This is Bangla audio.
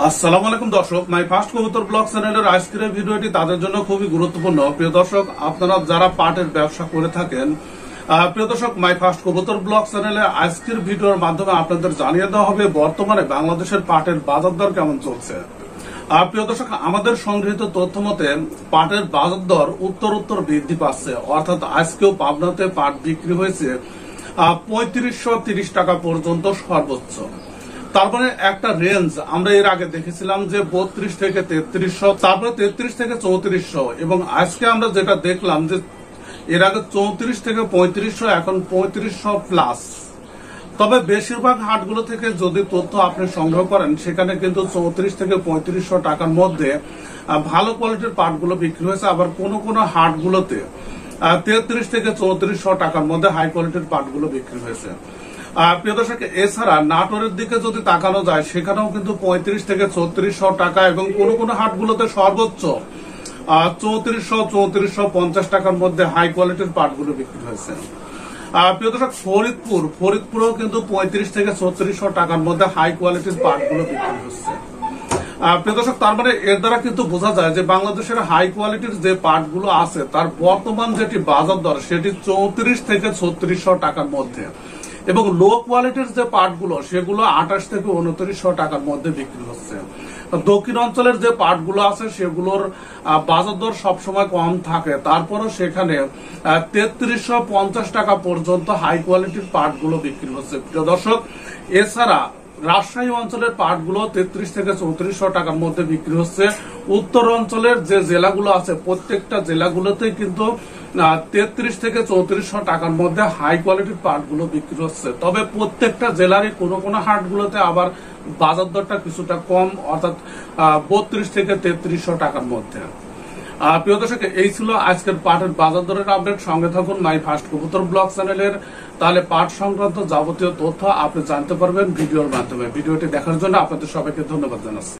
আসসালামু আলাইকুম দর্শক, মাই ফার্স্ট কবুতর ব্লগ চ্যানেলের আজকের ভিডিওটি তাদের জন্য খুবই গুরুত্বপূর্ণ। প্রিয় দর্শক, আপনারা যারা পাটের ব্যবসা করে থাকেন, প্রিয় দর্শক, মাই ফার্স্ট কবুতর ব্লগ চ্যানেলে আজকের ভিডিওর মাধ্যমে আপনাদের জানিয়ে দেওয়া হবে বর্তমানে বাংলাদেশের পাটের বাজার দর কেমন চলছে। প্রিয় দর্শক, আমাদের সংগৃহীত তথ্য মতে পাটের বাজার দর উত্তর বৃদ্ধি পাচ্ছে। অর্থাৎ আজকেও পাবনাতে পাট বিক্রি হয়েছে ৩৫৩০ টাকা পর্যন্ত সর্বোচ্চ। তারপরে একটা রেঞ্জ আমরা এর আগে দেখেছিলাম যে ৩২ থেকে ৩৩০০, তারপরে ৩৩ থেকে ৩৪০০, এবং আজকে আমরা যেটা দেখলাম যে এর আগে ৩৪ থেকে ৩৫০০, এখন ৩৫০০ প্লাস। তবে বেশিরভাগ হাটগুলো থেকে যদি তথ্য আপনি সংগ্রহ করেন, সেখানে কিন্তু ৩৪ থেকে ৩৫০০ টাকার মধ্যে ভালো কোয়ালিটির পাটগুলো বিক্রি হয়েছে। আবার কোন হাটগুলোতে ৩৩ থেকে ৩৪০০ টাকার মধ্যে হাই কোয়ালিটির পাটগুলো বিক্রি হয়েছে। প্রিয় দর্শক, এছাড়া নাটোরের দিকে যদি তাকানো যায়, সেখানেও কিন্তু ৩৫ থেকে ৩৪০০ টাকা, এবং কোন হাটগুলোতে সর্বোচ্চ ৩৪০০-৩৪৫০ টাকার মধ্যে হাই কোয়ালিটির পাটগুলো বিক্রি হয়েছে। প্রিয় দর্শক, ফরিদপুরেও কিন্তু ৩৫ থেকে ৩৪০০ টাকার মধ্যে হাই কোয়ালিটির পাটগুলো বিক্রি হচ্ছে। প্রিয় দর্শক, তার মানে এর দ্বারা কিন্তু বোঝা যায় যে বাংলাদেশের হাই কোয়ালিটির যে পাটগুলো আছে তার বর্তমান যেটি বাজার দর সেটি ৩৪ থেকে ৩৬০০ টাকার মধ্যে, এবং লো কোয়ালিটির যে পাটগুলো সেগুলো ২৮ থেকে ২৯০০ টাকার মধ্যে বিক্রি হচ্ছে। দক্ষিণ অঞ্চলের যে পাটগুলো আছে সেগুলোর বাজার দর সবসময় কম থাকে, তারপরও সেখানে ৩৩৫০ টাকা পর্যন্ত হাই কোয়ালিটির পাটগুলো বিক্রি হচ্ছে। প্রিয় দর্শক, এছাড়া রাজশাহী অঞ্চলের পাটগুলো ৩৩ থেকে ৩৪০০ টাকার মধ্যে বিক্রি হচ্ছে। উত্তর অঞ্চলের যে জেলাগুলো আছে প্রত্যেকটা জেলাগুলোতে কিন্তু ৩৩ থেকে ৩৪০০ টাকার মধ্যে হাই কোয়ালিটির পাটগুলো বিক্রি হচ্ছে। তবে প্রত্যেকটা জেলারই কোন হাটগুলোতে আবার বাজার দরটা কিছুটা কম, অর্থাৎ ৩২ থেকে ৩৩০০ টাকার মধ্যে। প্রিয় দর্শক, এই ছিল আজকের পাটের বাজার দরের আপডেট। সঙ্গে থাকুন মাই ফার্স্ট কবুতর ব্লগ চ্যানেলের, তাহলে পাট সংক্রান্ত যাবতীয় তথ্য আপনি জানতে পারবেন ভিডিওর মাধ্যমে। ভিডিওটি দেখার জন্য আপনাদের সবাইকে ধন্যবাদ জানাচ্ছি।